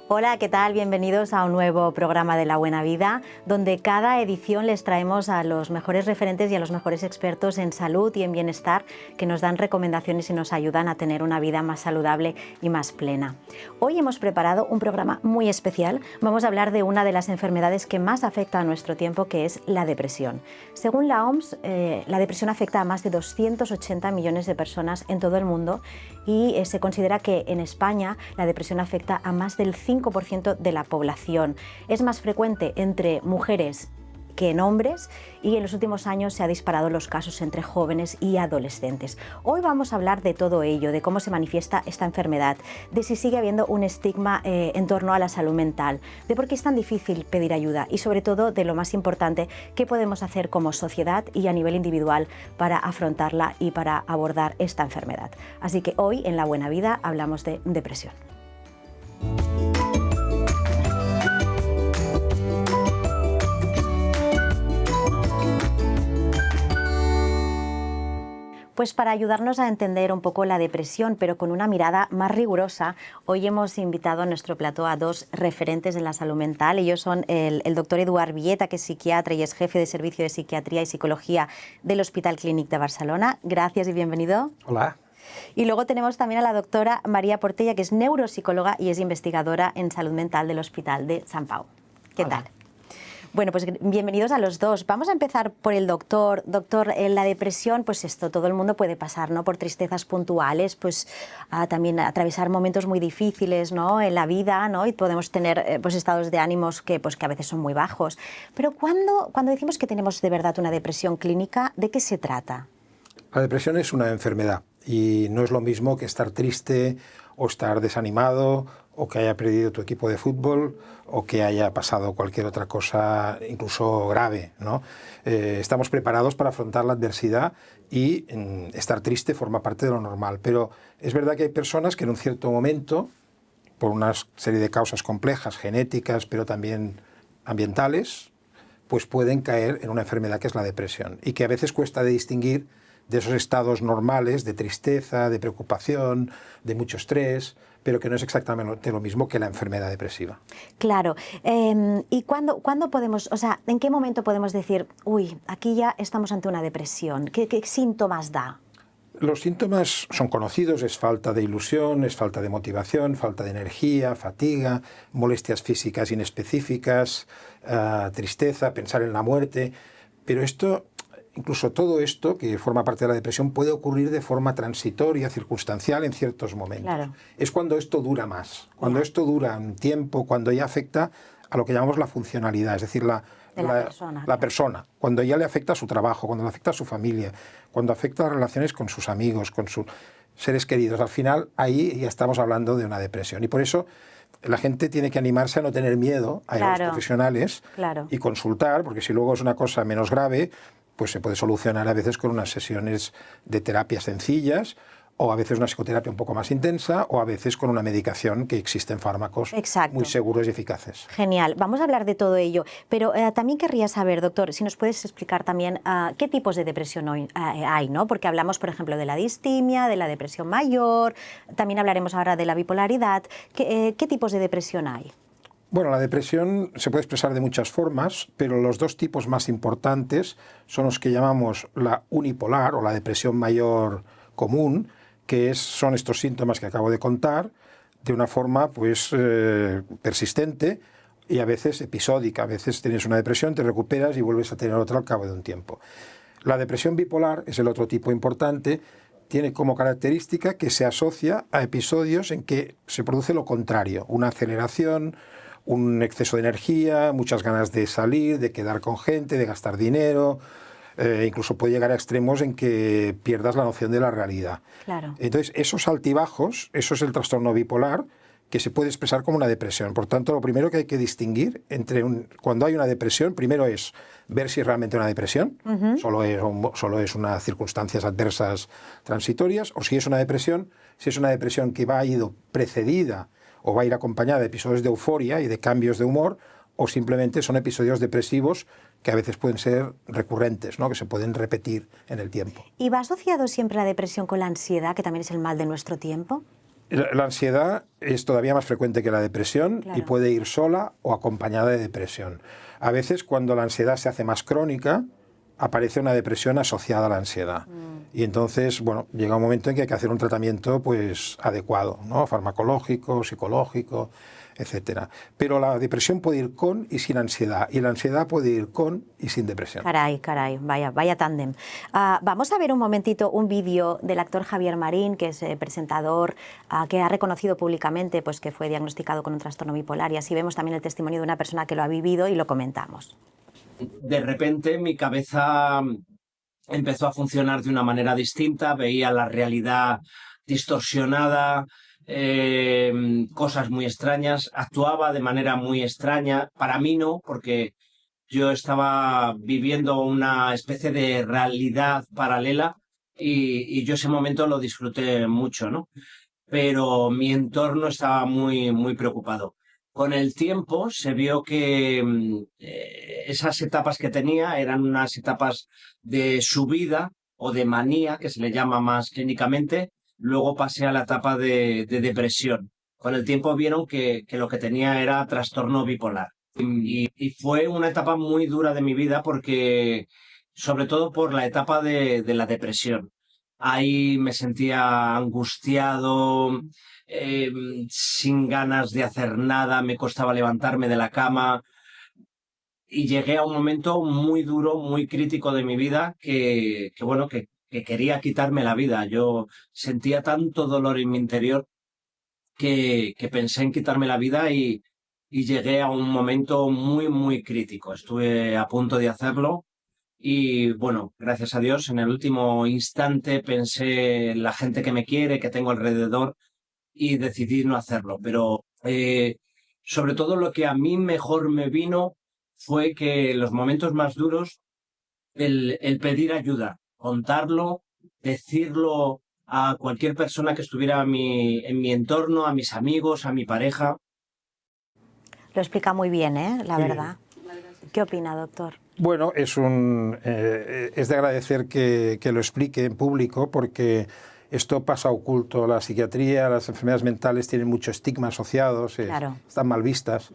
Hola, ¿qué tal? Bienvenidos a un nuevo programa de La Buena Vida, donde cada edición les traemos a los mejores referentes y a los mejores expertos en salud y en bienestar que nos dan recomendaciones y nos ayudan a tener una vida más saludable y más plena. Hoy hemos preparado un programa muy especial. Vamos a hablar de una de las enfermedades que más afecta a nuestro tiempo, que es la depresión. Según la OMS, la depresión afecta a más de 280 millones de personas en todo el mundo y se considera que en España la depresión afecta a más del 5% de la población. Es más frecuente entre mujeres que en hombres y en los últimos años se han disparado los casos entre jóvenes y adolescentes. Hoy vamos a hablar de todo ello, de cómo se manifiesta esta enfermedad, de si sigue habiendo un estigma en torno a la salud mental, de por qué es tan difícil pedir ayuda y sobre todo de lo más importante, qué podemos hacer como sociedad y a nivel individual para afrontarla y para abordar esta enfermedad. Así que hoy en La Buena Vida hablamos de depresión. Pues para ayudarnos a entender un poco la depresión, pero con una mirada más rigurosa, hoy hemos invitado a nuestro plató a dos referentes de la salud mental. Ellos son el doctor Eduard Villeta, que es psiquiatra y es jefe de servicio de psiquiatría y psicología del Hospital Clínic de Barcelona. Gracias y bienvenido. Hola. Y luego tenemos también a la doctora María Portella, que es neuropsicóloga y es investigadora en salud mental del Hospital de Sant Pau. ¿Qué tal? Bueno, pues bienvenidos a los dos. Vamos a empezar por el doctor. Doctor, en la depresión, pues esto, todo el mundo puede pasar, ¿no? Por tristezas puntuales, pues también atravesar momentos muy difíciles, ¿no? En la vida, ¿no? Y podemos tener pues estados de ánimos que a veces son muy bajos. Pero cuando decimos que tenemos de verdad una depresión clínica, ¿de qué se trata? La depresión es una enfermedad y no es lo mismo que estar triste o estar desanimado o que haya perdido tu equipo de fútbol o que haya pasado cualquier otra cosa, incluso grave, ¿no? Estamos preparados para afrontar la adversidad y estar triste forma parte de lo normal. Pero es verdad que hay personas que en un cierto momento, por una serie de causas complejas, genéticas, pero también ambientales, pues pueden caer en una enfermedad que es la depresión y que a veces cuesta de distinguir de esos estados normales de tristeza, de preocupación, de mucho estrés, pero que no es exactamente lo mismo que la enfermedad depresiva. Claro. ¿Y cuándo podemos, o sea, en qué momento podemos decir, uy, aquí ya estamos ante una depresión? ¿Qué síntomas da? Los síntomas son conocidos, es falta de ilusión, es falta de motivación, falta de energía, fatiga, molestias físicas inespecíficas, tristeza, pensar en la muerte, pero incluso todo esto, que forma parte de la depresión, puede ocurrir de forma transitoria, circunstancial en ciertos momentos. Claro. Es cuando esto dura más, cuando esto dura un tiempo, cuando ya afecta a lo que llamamos la funcionalidad, es decir, la persona, cuando ya le afecta a su trabajo, cuando le afecta a su familia, cuando afecta a las relaciones con sus amigos, con sus seres queridos. Al final, ahí ya estamos hablando de una depresión. Y por eso la gente tiene que animarse a no tener miedo a ir a los profesionales y consultar, porque si luego es una cosa menos grave, pues se puede solucionar a veces con unas sesiones de terapia sencillas, o a veces una psicoterapia un poco más intensa, o a veces con una medicación, que existen fármacos muy seguros y eficaces. Genial, vamos a hablar de todo ello, pero también querría saber, doctor, si nos puedes explicar también qué tipos de depresión hay, ¿no? Porque hablamos, por ejemplo, de la distimia, de la depresión mayor, también hablaremos ahora de la bipolaridad. ¿Qué tipos de depresión hay? Bueno, la depresión se puede expresar de muchas formas, pero los dos tipos más importantes son los que llamamos la unipolar o la depresión mayor común, que son estos síntomas que acabo de contar, de una forma pues persistente y a veces episódica. A veces tienes una depresión, te recuperas y vuelves a tener otra al cabo de un tiempo. La depresión bipolar es el otro tipo importante. Tiene como característica que se asocia a episodios en que se produce lo contrario, una aceleración, un exceso de energía, muchas ganas de salir, de quedar con gente, de gastar dinero, incluso puede llegar a extremos en que pierdas la noción de la realidad. Claro. Entonces, esos altibajos, eso es el trastorno bipolar, que se puede expresar como una depresión. Por tanto, lo primero que hay que distinguir cuando hay una depresión, primero es ver si es realmente una depresión, solo es unas circunstancias adversas transitorias, o si es una depresión que va a ido precedida o va a ir acompañada de episodios de euforia y de cambios de humor, o simplemente son episodios depresivos que a veces pueden ser recurrentes, ¿no? Que se pueden repetir en el tiempo. ¿Y va asociado siempre la depresión con la ansiedad, que también es el mal de nuestro tiempo? La ansiedad es todavía más frecuente que la depresión, Claro. y puede ir sola o acompañada de depresión. A veces, cuando la ansiedad se hace más crónica, aparece una depresión asociada a la ansiedad. Y entonces, bueno, llega un momento en que hay que hacer un tratamiento pues adecuado, ¿no? Farmacológico, psicológico, etcétera. Pero la depresión puede ir con y sin ansiedad, y la ansiedad puede ir con y sin depresión. Caray, caray, vaya tándem. Vamos a ver un momentito un vídeo del actor Javier Marín, que es presentador, que ha reconocido públicamente pues, que fue diagnosticado con un trastorno bipolar, y así vemos también el testimonio de una persona que lo ha vivido y lo comentamos. De repente mi cabeza empezó a funcionar de una manera distinta, veía la realidad distorsionada, cosas muy extrañas, actuaba de manera muy extraña. Para mí no, porque yo estaba viviendo una especie de realidad paralela y yo ese momento lo disfruté mucho, ¿no? Pero mi entorno estaba muy preocupado. Con el tiempo se vio que esas etapas que tenía eran unas etapas de subida o de manía, que se le llama más clínicamente. Luego pasé a la etapa de depresión. Con el tiempo vieron que lo que tenía era trastorno bipolar. Y fue una etapa muy dura de mi vida porque, sobre todo por la etapa de la depresión. Ahí me sentía angustiado, sin ganas de hacer nada, me costaba levantarme de la cama y llegué a un momento muy duro, muy crítico de mi vida que quería quitarme la vida. Yo sentía tanto dolor en mi interior que pensé en quitarme la vida y llegué a un momento muy crítico. Estuve a punto de hacerlo. Y bueno, gracias a Dios, en el último instante pensé en la gente que me quiere, que tengo alrededor, y decidí no hacerlo. Pero sobre todo lo que a mí mejor me vino fue que en los momentos más duros, el pedir ayuda, contarlo, decirlo a cualquier persona que estuviera en mi entorno, a mis amigos, a mi pareja. Lo explica muy bien, la Muy verdad. ¿Qué opina, doctor? Bueno, es de agradecer que lo explique en público, porque esto pasa oculto. La psiquiatría, las enfermedades mentales tienen mucho estigma asociados, Claro. están mal vistas,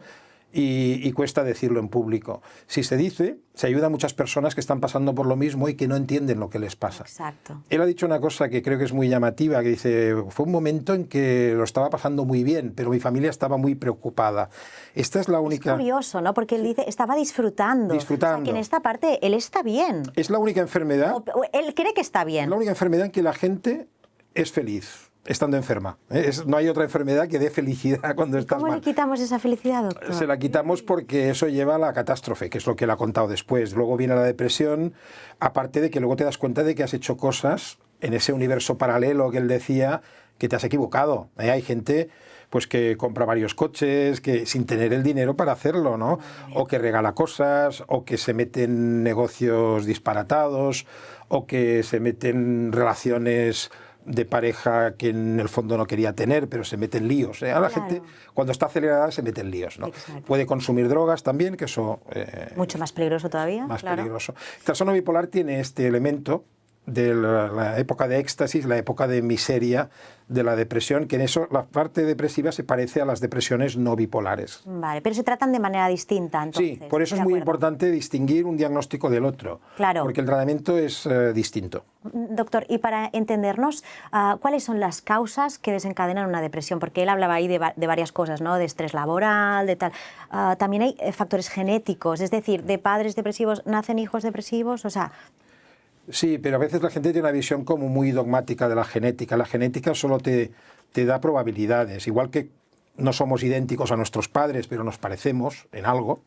y cuesta decirlo en público. Si se dice, se ayuda a muchas personas que están pasando por lo mismo y que no entienden lo que les pasa. Exacto. Él ha dicho una cosa que creo que es muy llamativa, que dice: fue un momento en que lo estaba pasando muy bien, pero mi familia estaba muy preocupada. Esta es la única... Es curioso, ¿no? Porque él dice, estaba disfrutando. Disfrutando. O sea, que en esta parte él está bien. Es la única enfermedad... O él cree que está bien. La única enfermedad en que la gente es feliz estando enferma. No hay otra enfermedad que dé felicidad cuando estás ¿Cómo mal. le quitamos esa felicidad, doctor? Se la quitamos porque eso lleva a la catástrofe, que es lo que él ha contado después. Luego viene la depresión, aparte de que luego te das cuenta de que has hecho cosas en ese universo paralelo que él decía, que te has equivocado. Hay gente pues que compra varios coches que sin tener el dinero para hacerlo, ¿no? O que regala cosas, o que se mete en negocios disparatados, o que se mete en relaciones de pareja que en el fondo no quería tener, pero se mete en líos. A la gente, cuando está acelerada, se mete en líos, ¿no? Puede consumir drogas también, que eso... mucho más peligroso todavía. Más peligroso. El trastorno bipolar tiene este elemento de la época de éxtasis, la época de miseria de la depresión, que en eso la parte depresiva se parece a las depresiones no bipolares. Vale, pero se tratan de manera distinta, entonces. Sí, por eso es muy importante distinguir un diagnóstico del otro. Claro. Porque el tratamiento es distinto. Doctor, y para entendernos, ¿cuáles son las causas que desencadenan una depresión? Porque él hablaba ahí de varias cosas, ¿no? De estrés laboral, de tal. También hay factores genéticos, es decir, de padres depresivos nacen hijos depresivos, o sea... Sí, pero a veces la gente tiene una visión como muy dogmática de la genética. La genética solo te da probabilidades. Igual que no somos idénticos a nuestros padres, pero nos parecemos en algo,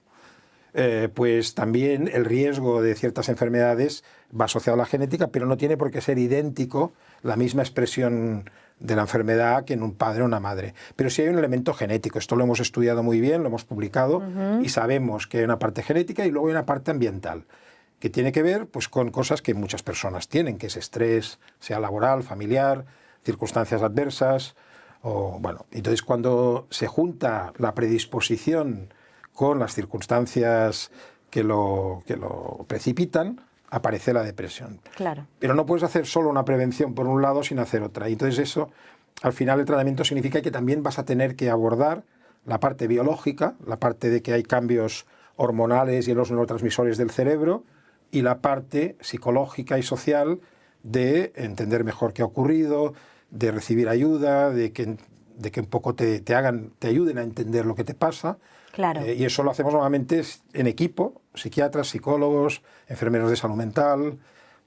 pues también el riesgo de ciertas enfermedades va asociado a la genética, pero no tiene por qué ser idéntico la misma expresión de la enfermedad que en un padre o una madre. Pero sí hay un elemento genético. Esto lo hemos estudiado muy bien, lo hemos publicado, y sabemos que hay una parte genética y luego hay una parte ambiental, que tiene que ver pues, con cosas que muchas personas tienen, que es estrés, sea laboral, familiar, circunstancias adversas. Bueno, entonces cuando se junta la predisposición con las circunstancias que lo precipitan, aparece la depresión. Claro. Pero no puedes hacer solo una prevención por un lado sin hacer otra. Y entonces eso al final el tratamiento significa que también vas a tener que abordar la parte biológica, la parte de que hay cambios hormonales y en los neurotransmisores del cerebro, y la parte psicológica y social de entender mejor qué ha ocurrido, de recibir ayuda, de que un poco te ayuden a entender lo que te pasa. Claro. Y eso lo hacemos normalmente en equipo, psiquiatras, psicólogos, enfermeros de salud mental,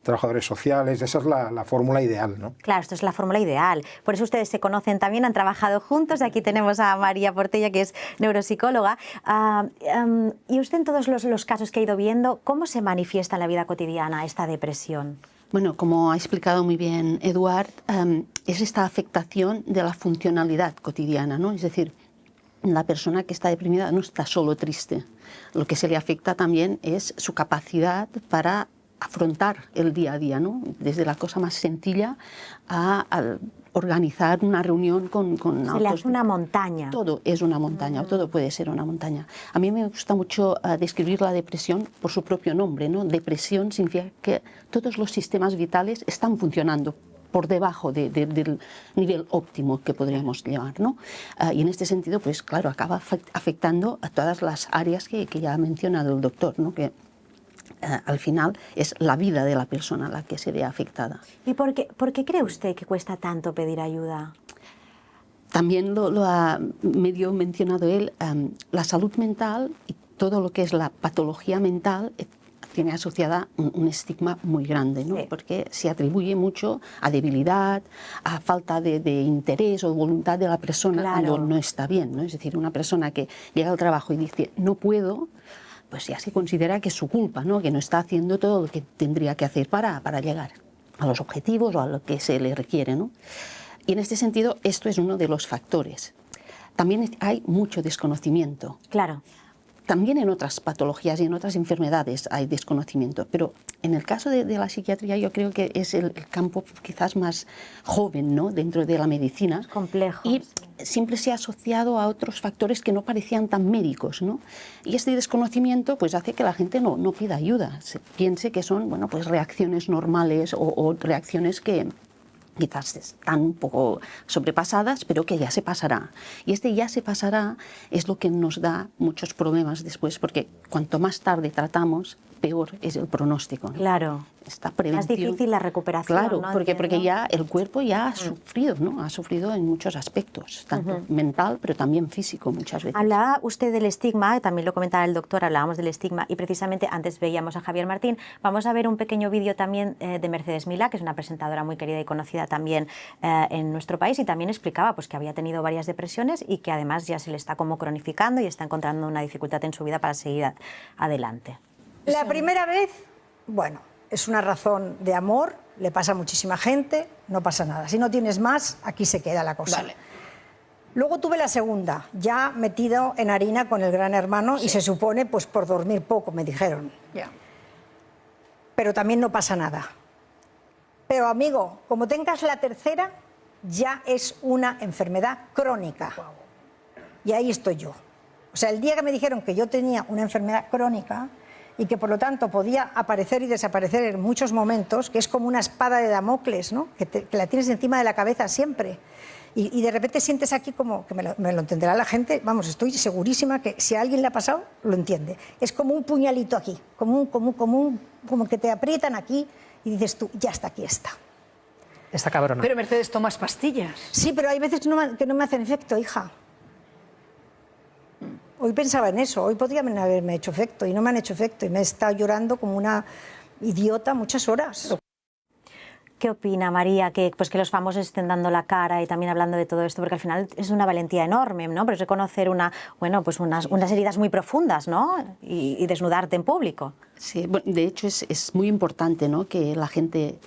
trabajadores sociales. Esa es la fórmula ideal, ¿no? Claro, esto es la fórmula ideal. Por eso ustedes se conocen también, han trabajado juntos. Aquí tenemos a María Portella, que es neuropsicóloga. Y usted, en todos los casos que ha ido viendo, ¿cómo se manifiesta en la vida cotidiana esta depresión? Bueno, como ha explicado muy bien Eduard, es esta afectación de la funcionalidad cotidiana, ¿no? Es decir, la persona que está deprimida no está solo triste. Lo que se le afecta también es su capacidad para afrontar el día a día, ¿no? Desde la cosa más sencilla a organizar una reunión con Se le hace una montaña. Todo es una montaña, todo puede ser una montaña. A mí me gusta mucho describir la depresión por su propio nombre, ¿no? Depresión significa que todos los sistemas vitales están funcionando por debajo del nivel óptimo que podríamos llevar, ¿no? Y en este sentido, pues claro, acaba afectando a todas las áreas que ya ha mencionado el doctor, ¿no? Que al final es la vida de la persona la que se ve afectada. ¿Y por qué cree usted que cuesta tanto pedir ayuda? También lo ha medio mencionado él, la salud mental y todo lo que es la patología mental tiene asociada un estigma muy grande, ¿no? Sí. Porque se atribuye mucho a debilidad, a falta de interés o voluntad de la persona, claro, cuando no está bien, ¿no? Es decir, una persona que llega al trabajo y dice no puedo, pues ya se considera que es su culpa, ¿no? Que no está haciendo todo lo que tendría que hacer para llegar a los objetivos o a lo que se le requiere, ¿no? Y en este sentido, esto es uno de los factores. También hay mucho desconocimiento. Claro. También en otras patologías y en otras enfermedades hay desconocimiento, pero en el caso de la psiquiatría yo creo que es el campo quizás más joven, ¿no? Dentro de la medicina. Es complejo. Y siempre se ha asociado a otros factores que no parecían tan médicos, ¿no? Y este desconocimiento pues hace que la gente no pida ayuda, se piense que son, bueno, pues reacciones normales o reacciones que quizás están un poco sobrepasadas, pero que ya se pasará. Y este ya se pasará es lo que nos da muchos problemas después, porque cuanto más tarde tratamos, peor es el pronóstico, ¿no? Claro. Esta prevención. Más difícil la recuperación. Claro, ¿no? porque ya el cuerpo ya ha sufrido, ¿no? Ha sufrido en muchos aspectos, tanto mental, pero también físico muchas veces. Hablaba usted del estigma, también lo comentaba el doctor, hablábamos del estigma, y precisamente antes veíamos a Javier Martín. Vamos a ver un pequeño vídeo también de Mercedes Milá, que es una presentadora muy querida y conocida también en nuestro país, y también explicaba pues, que había tenido varias depresiones y que además ya se le está como cronificando y está encontrando una dificultad en su vida para seguir adelante. La primera vez, bueno, es una razón de amor, le pasa a muchísima gente, no pasa nada. Si no tienes más, aquí se queda la cosa. Vale. Luego tuve la segunda, ya metido en harina con el gran hermano, sí, y se supone pues por dormir poco, me dijeron. Ya. Pero también no pasa nada. Pero amigo, como tengas la tercera, ya es una enfermedad crónica. Wow. Y ahí estoy yo. O sea, el día que me dijeron que yo tenía una enfermedad crónica y que por lo tanto podía aparecer y desaparecer en muchos momentos, que es como una espada de Damocles, ¿no? Que la tienes encima de la cabeza siempre. Y de repente sientes aquí como, que me lo entenderá la gente, vamos, estoy segurísima que si a alguien le ha pasado, lo entiende. Es como un puñalito aquí, como que te aprietan aquí y dices tú, ya está, aquí está. Está cabrona. Pero Mercedes, ¿tomas pastillas? Sí, pero hay veces que no me hacen efecto, hija. Hoy pensaba en eso, hoy podrían haberme hecho efecto y no me han hecho efecto y me he estado llorando como una idiota muchas horas. ¿Qué opina María? Que los famosos estén dando la cara y también hablando de todo esto, porque al final es una valentía enorme, ¿no? Pero es reconocer unas heridas muy profundas, ¿no? Y desnudarte en público. Sí, bueno, de hecho es muy importante, ¿no? Que la gente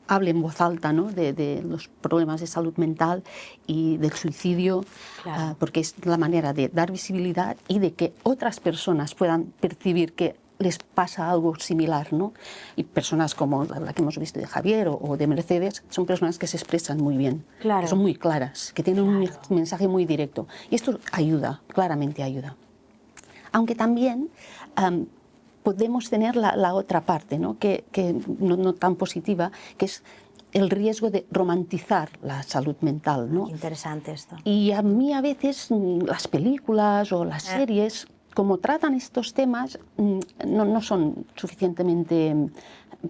hable en voz alta, ¿no? de los problemas de salud mental y del suicidio, claro, porque es la manera de dar visibilidad y de que otras personas puedan percibir que les pasa algo similar, ¿no? Y personas como la que hemos visto de Javier o de Mercedes son personas que se expresan muy bien, claro, que son muy claras, que tienen un mensaje muy directo. Y esto ayuda, claramente ayuda. Aunque también podemos tener la otra parte, ¿no? Que no tan positiva, que es el riesgo de romantizar la salud mental, ¿no? Interesante esto. Y a mí a veces las películas o las series, como tratan estos temas, no son suficientemente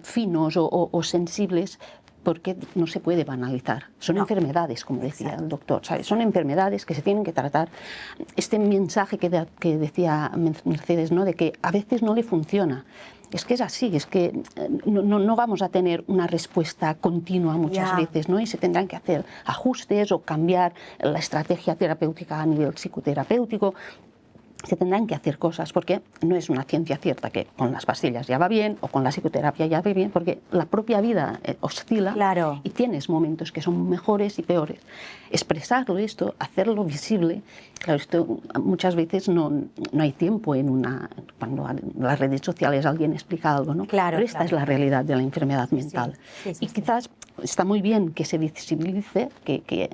finos o sensibles, porque no se puede banalizar. Son enfermedades, como decía el doctor, ¿sabes? Son enfermedades que se tienen que tratar. Este mensaje que decía Mercedes, ¿no? De que a veces no le funciona. Es que es así, es que no vamos a tener una respuesta continua muchas veces, ¿no? Y se tendrán que hacer ajustes o cambiar la estrategia terapéutica a nivel psicoterapéutico. Se tendrán que hacer cosas, porque no es una ciencia cierta que con las pastillas ya va bien o con la psicoterapia ya va bien, porque la propia vida oscila y tienes momentos que son mejores y peores. Expresarlo esto, hacerlo visible, claro, esto muchas veces no hay tiempo cuando en las redes sociales alguien explica algo, ¿no? Pero esta es la realidad de la enfermedad mental. Y quizás está muy bien que se visibilice, que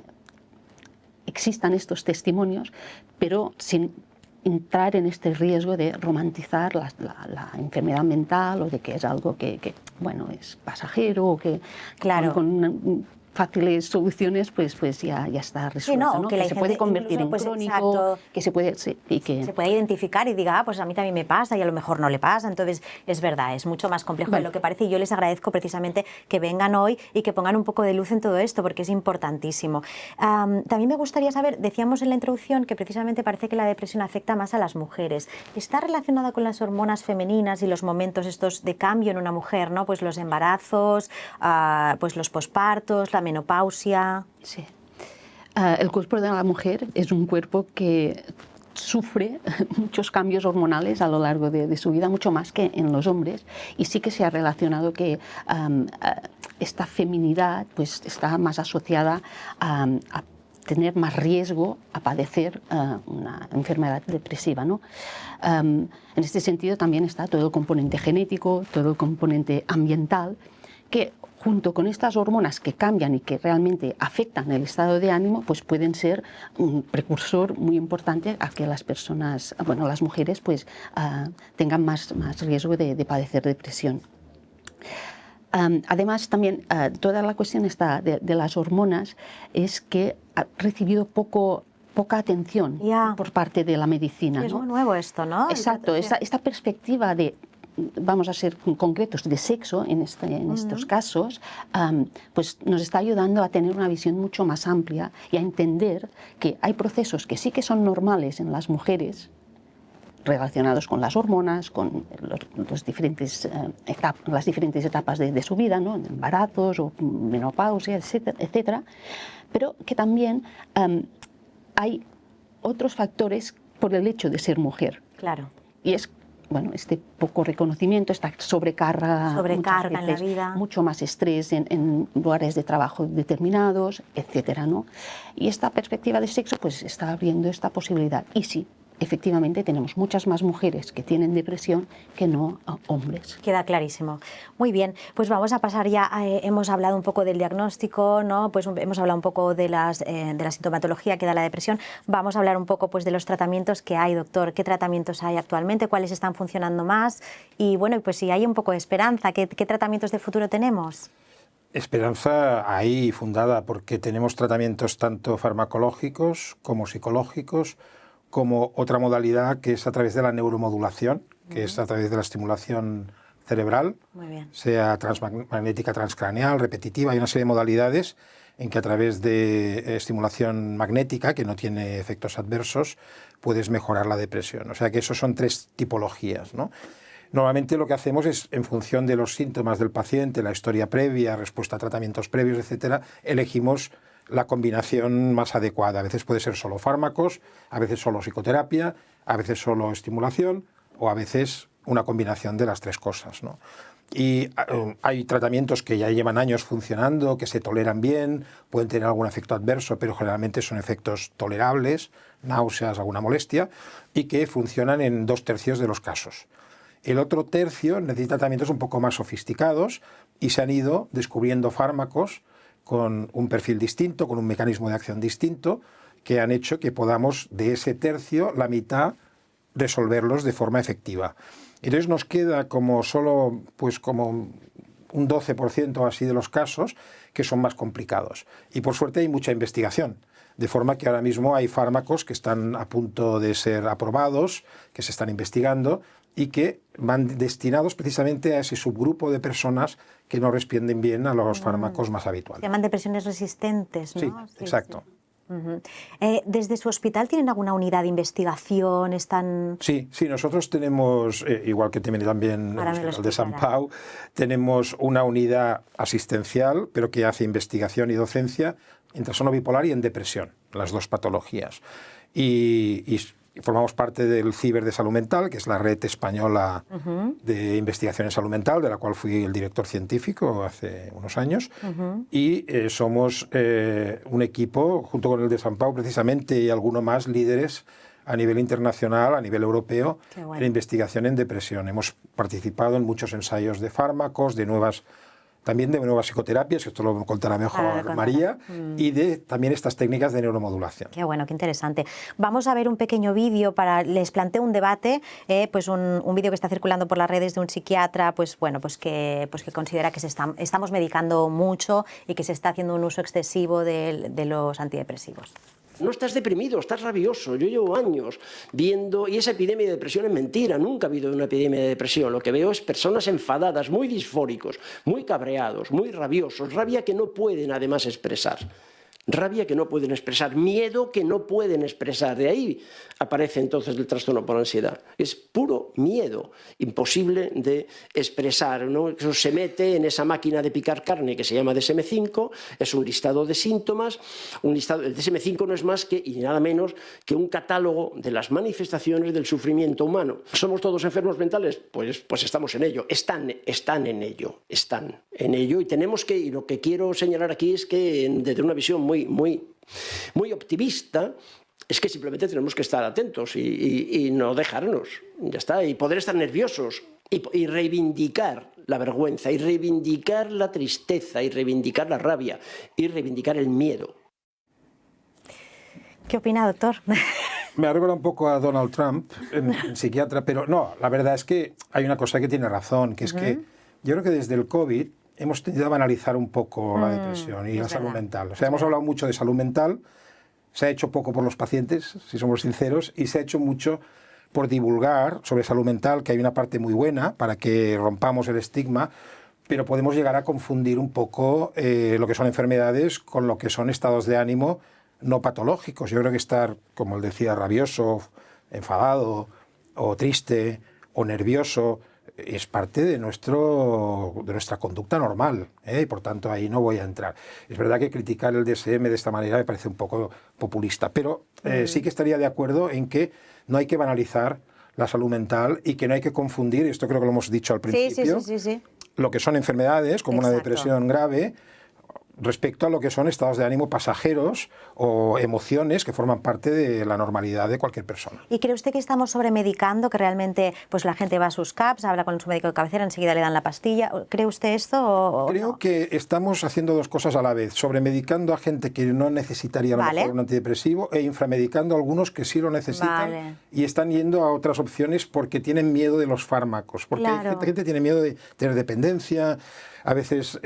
existan estos testimonios, pero sin entrar en este riesgo de romantizar la enfermedad mental o de que es algo que bueno, es pasajero o que con fáciles soluciones pues ya está resuelto, ¿no? Que se puede convertir en crónico, que se puede se puede identificar y diga, pues a mí también me pasa y a lo mejor no le pasa. Entonces es verdad, es mucho más complejo de lo que parece, y yo les agradezco precisamente que vengan hoy y que pongan un poco de luz en todo esto, porque es importantísimo. También me gustaría saber, decíamos en la introducción que precisamente parece que la depresión afecta más a las mujeres. ¿Está relacionada con las hormonas femeninas y los momentos estos de cambio en una mujer, ¿no? Pues los embarazos, pues los pospartos, la menopausia? Sí. El cuerpo de la mujer es un cuerpo que sufre muchos cambios hormonales a lo largo de su vida, mucho más que en los hombres, y sí que se ha relacionado que esta feminidad pues está más asociada a tener más riesgo a padecer una enfermedad depresiva, ¿no? En este sentido también está todo el componente genético, todo el componente ambiental, que junto con estas hormonas que cambian y que realmente afectan el estado de ánimo, pues pueden ser un precursor muy importante a que las personas, bueno, las mujeres, pues tengan más riesgo de padecer depresión. Además, también toda la cuestión de las hormonas es que ha recibido poca atención por parte de la medicina, ¿no? Es muy nuevo esto, ¿no? Exacto, esta perspectiva de, vamos a ser concretos, de sexo en estos casos, pues nos está ayudando a tener una visión mucho más amplia y a entender que hay procesos que sí que son normales en las mujeres, relacionados con las hormonas, con las diferentes etapas de su vida, ¿no? Embarazos o menopausia, etcétera, pero que también hay otros factores por el hecho de ser mujer. Claro. Y es, bueno, este poco reconocimiento, esta sobrecarga en la vida, mucho más estrés en lugares de trabajo determinados, etcétera, ¿no? Y esta perspectiva de sexo pues está abriendo esta posibilidad. Y sí, efectivamente tenemos muchas más mujeres que tienen depresión que no hombres. Queda clarísimo. Muy bien, pues vamos a pasar ya, hemos hablado un poco del diagnóstico, ¿no? Pues hemos hablado un poco de la sintomatología que da la depresión. Vamos a hablar un poco pues de los tratamientos que hay, doctor. ¿Qué tratamientos hay actualmente? ¿Cuáles están funcionando más? Y bueno, pues si hay un poco de esperanza, ¿qué tratamientos de futuro tenemos? Esperanza ahí fundada, porque tenemos tratamientos tanto farmacológicos como psicológicos, como otra modalidad que es a través de la neuromodulación, que es a través de la estimulación cerebral, sea magnética transcraneal, repetitiva. Hay una serie de modalidades en que a través de estimulación magnética, que no tiene efectos adversos, puedes mejorar la depresión. O sea que esos son tres tipologías, ¿no? Normalmente lo que hacemos es, en función de los síntomas del paciente, la historia previa, respuesta a tratamientos previos, etcétera, elegimos la combinación más adecuada. A veces puede ser solo fármacos, a veces solo psicoterapia, a veces solo estimulación o a veces una combinación de las tres cosas, ¿no? Y hay tratamientos que ya llevan años funcionando, que se toleran bien, pueden tener algún efecto adverso, pero generalmente son efectos tolerables, náuseas, alguna molestia, y que funcionan en 2/3 de los casos. El otro tercio necesita tratamientos un poco más sofisticados y se han ido descubriendo fármacos con un perfil distinto, con un mecanismo de acción distinto, que han hecho que podamos, de ese tercio, la mitad, resolverlos de forma efectiva. Entonces nos queda como solo, pues como un 12% así de los casos que son más complicados. Y por suerte hay mucha investigación, de forma que ahora mismo hay fármacos que están a punto de ser aprobados, que se están investigando y que van destinados precisamente a ese subgrupo de personas que no responden bien a los fármacos más habituales. Se llaman depresiones resistentes, ¿no? Sí, exacto. Sí. ¿Desde su hospital tienen alguna unidad de investigación? Sí, nosotros tenemos, igual que tiene también el Hospital de Sant Pau, tenemos una unidad asistencial, pero que hace investigación y docencia en trastorno bipolar y en depresión, las dos patologías. Y formamos parte del CIBER de Salud Mental, que es la red española de investigación en salud mental, de la cual fui el director científico hace unos años. Y somos un equipo, junto con el de Sant Pau precisamente, y alguno más, líderes a nivel internacional, a nivel europeo, en investigación en depresión. Hemos participado en muchos ensayos de fármacos, también de nuevas psicoterapias, esto lo contará mejor María, y de también estas técnicas de neuromodulación. Qué bueno, qué interesante. Vamos a ver un pequeño vídeo les planteo un debate, pues un vídeo que está circulando por las redes de un psiquiatra, pues que considera que estamos medicando mucho y que se está haciendo un uso excesivo de los antidepresivos. No estás deprimido, estás rabioso. Yo llevo años viendo, y esa epidemia de depresión es mentira, nunca ha habido una epidemia de depresión. Lo que veo es personas enfadadas, muy disfóricos, muy cabreados, muy rabiosos, rabia que no pueden además expresar. Rabia que no pueden expresar, miedo que no pueden expresar. De ahí aparece entonces el trastorno por ansiedad. Es puro miedo, imposible de expresar, ¿no? Eso se mete en esa máquina de picar carne que se llama DSM-5, es un listado de síntomas. El DSM-5 no es más que, y nada menos, que un catálogo de las manifestaciones del sufrimiento humano. ¿Somos todos enfermos mentales? Pues estamos en ello, están en ello, y tenemos que, y lo que quiero señalar aquí es que desde una visión muy optimista, es que simplemente tenemos que estar atentos y no dejarnos, ya está, y poder estar nerviosos y reivindicar la vergüenza, y reivindicar la tristeza, y reivindicar la rabia, y reivindicar el miedo. ¿Qué opina, doctor? Me recuerda un poco a Donald Trump, en psiquiatra, pero no, la verdad es que hay una cosa que tiene razón, que es que yo creo que desde el COVID hemos tenido a banalizar un poco la depresión y la salud mental. O sea, hemos hablado mucho de salud mental, se ha hecho poco por los pacientes, si somos sinceros, y se ha hecho mucho por divulgar sobre salud mental, que hay una parte muy buena para que rompamos el estigma, pero podemos llegar a confundir un poco lo que son enfermedades con lo que son estados de ánimo no patológicos. Yo creo que estar, como él decía, rabioso, enfadado, o triste, o nervioso, es parte de nuestra conducta normal, y por tanto ahí no voy a entrar. Es verdad que criticar el DSM de esta manera me parece un poco populista, pero sí que estaría de acuerdo en que no hay que banalizar la salud mental y que no hay que confundir, esto creo que lo hemos dicho al principio, sí. Lo que son enfermedades, como una depresión grave, respecto a lo que son estados de ánimo pasajeros o emociones que forman parte de la normalidad de cualquier persona. ¿Y cree usted que estamos sobremedicando, que realmente pues la gente va a sus CAPs, habla con su médico de cabecera, enseguida le dan la pastilla? ¿Cree usted esto? Creo que estamos haciendo dos cosas a la vez, sobremedicando a gente que no necesitaría a lo mejor un antidepresivo e inframedicando a algunos que sí lo necesitan y están yendo a otras opciones porque tienen miedo de los fármacos, porque hay gente que tiene miedo de tener dependencia. A veces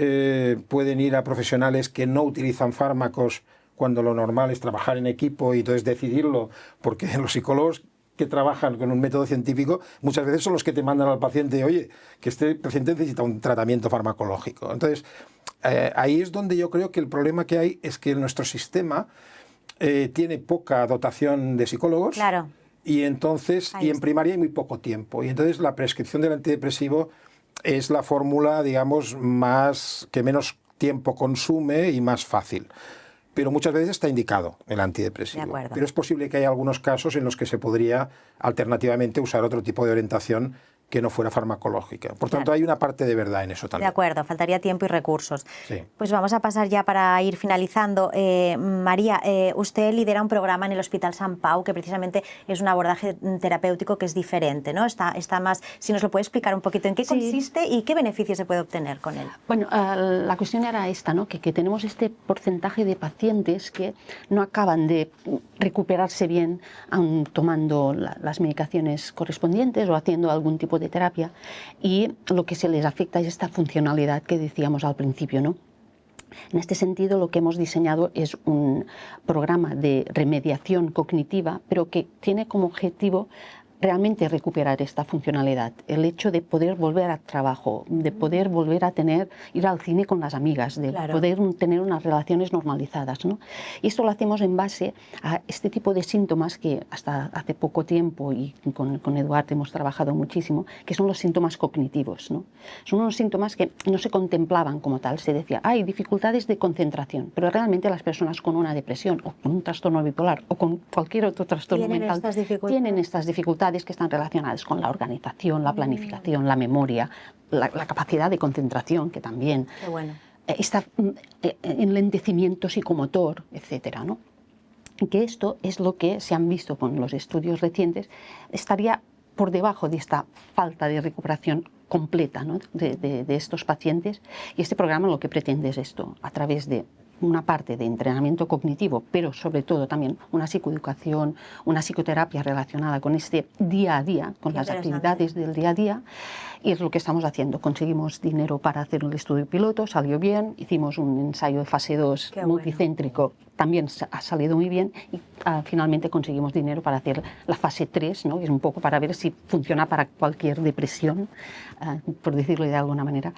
pueden ir a profesionales que no utilizan fármacos cuando lo normal es trabajar en equipo y entonces decidirlo, porque los psicólogos que trabajan con un método científico muchas veces son los que te mandan al paciente, oye, que este paciente necesita un tratamiento farmacológico. Entonces, ahí es donde yo creo que el problema que hay es que nuestro sistema tiene poca dotación de psicólogos. Claro. Y entonces, y en primaria hay muy poco tiempo. Y entonces la prescripción del antidepresivo es la fórmula, digamos, que menos tiempo consume y más fácil. Pero muchas veces está indicado el antidepresivo. Pero es posible que haya algunos casos en los que se podría alternativamente usar otro tipo de orientación que no fuera farmacológica. Por tanto, hay una parte de verdad en eso también. De acuerdo, faltaría tiempo y recursos. Sí. Pues vamos a pasar ya para ir finalizando. María, usted lidera un programa en el Hospital Sant Pau que precisamente es un abordaje terapéutico que es diferente, ¿no? Está más, si nos lo puede explicar un poquito en qué consiste y qué beneficios se puede obtener con él. Bueno, la cuestión era esta, ¿no? Que tenemos este porcentaje de pacientes que no acaban de recuperarse bien aun tomando las medicaciones correspondientes o haciendo algún tipo tipo de terapia, y lo que se les afecta es esta funcionalidad que decíamos al principio, ¿no? En este sentido, lo que hemos diseñado es un programa de remediación cognitiva, pero que tiene como objetivo realmente recuperar esta funcionalidad, el hecho de poder volver al trabajo, de poder volver a ir al cine con las amigas, de poder tener unas relaciones normalizadas, ¿no? Y esto lo hacemos en base a este tipo de síntomas que hasta hace poco tiempo, y con Eduard hemos trabajado muchísimo, que son los síntomas cognitivos, ¿no? Son unos síntomas que no se contemplaban como tal, se decía, hay dificultades de concentración, pero realmente las personas con una depresión o con un trastorno bipolar o con cualquier otro trastorno mental tienen estas dificultades que están relacionadas con la organización, la planificación, la memoria, la capacidad de concentración, que también está enlentecimiento psicomotor, etcétera, ¿no? Que esto es lo que se han visto con los estudios recientes, estaría por debajo de esta falta de recuperación completa, ¿no? de estos pacientes, y este programa lo que pretende es esto, a través de una parte de entrenamiento cognitivo, pero sobre todo también una psicoeducación, una psicoterapia relacionada con este día a día, con las actividades del día a día, y es lo que estamos haciendo. Conseguimos dinero para hacer un estudio piloto, salió bien, hicimos un ensayo de fase 2 multicéntrico, también ha salido muy bien, y finalmente conseguimos dinero para hacer la fase 3, ¿no? Que es un poco para ver si funciona para cualquier depresión, por decirlo de alguna manera.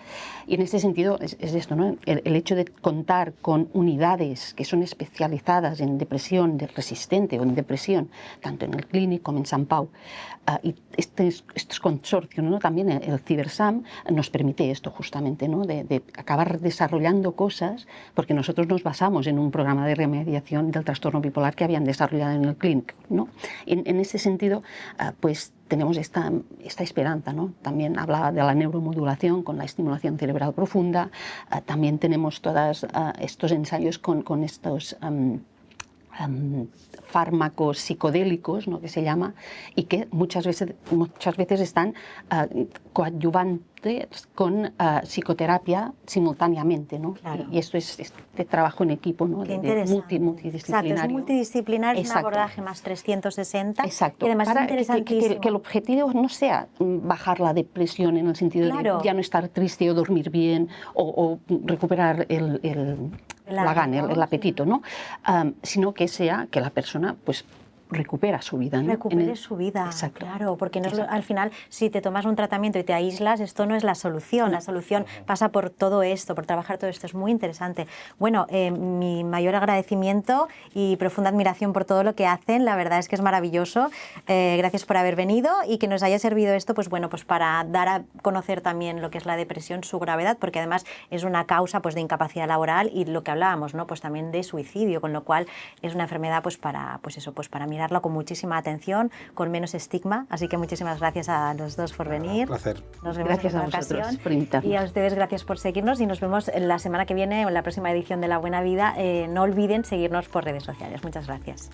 Y en este sentido es esto, ¿no? El hecho de contar con unidades que son especializadas en depresión resistente o en depresión, tanto en el Clínic como en Sant Pau, y estos consorcios, ¿no? También el CiberSam nos permite esto justamente, ¿no? De acabar desarrollando cosas, porque nosotros nos basamos en un programa de remediación del trastorno bipolar que habían desarrollado en el Clínic, ¿no? En ese sentido, pues tenemos esta esperanza, ¿no? También hablaba de la neuromodulación con la estimulación cerebral profunda, también tenemos todos estos ensayos con estos fármacos psicodélicos, ¿no? Que se llama, y que muchas veces están coadyuvantes con psicoterapia simultáneamente, ¿no? Claro. Y esto es este trabajo en equipo, ¿no? Multidisciplinario. Exacto, es multidisciplinar, es un abordaje más 360. Exacto. Y además para es interesantísimo. que el objetivo no sea bajar la depresión en el sentido de ya no estar triste o dormir bien o recuperar la gana, el apetito, ¿no? Sino que sea que la persona pues recupera su vida, ¿no? Recupere su vida, Exacto. claro, porque no es al final, si te tomas un tratamiento y te aíslas, esto no es la solución. La solución pasa por todo esto, por trabajar todo esto. Es muy interesante. Bueno, mi mayor agradecimiento y profunda admiración por todo lo que hacen. La verdad es que es maravilloso. Gracias por haber venido y que nos haya servido esto, pues bueno, pues para dar a conocer también lo que es la depresión, su gravedad, porque además es una causa pues de incapacidad laboral y lo que hablábamos, ¿no? Pues también de suicidio, con lo cual es una enfermedad pues para mirar con muchísima atención, con menos estigma. Así que muchísimas gracias a los dos por venir. Un placer. Nos vemos Gracias en a otra vosotros ocasión. por invitarnos. Y a ustedes gracias por seguirnos y nos vemos la semana que viene o en la próxima edición de La Buena Vida. No olviden seguirnos por redes sociales. Muchas gracias.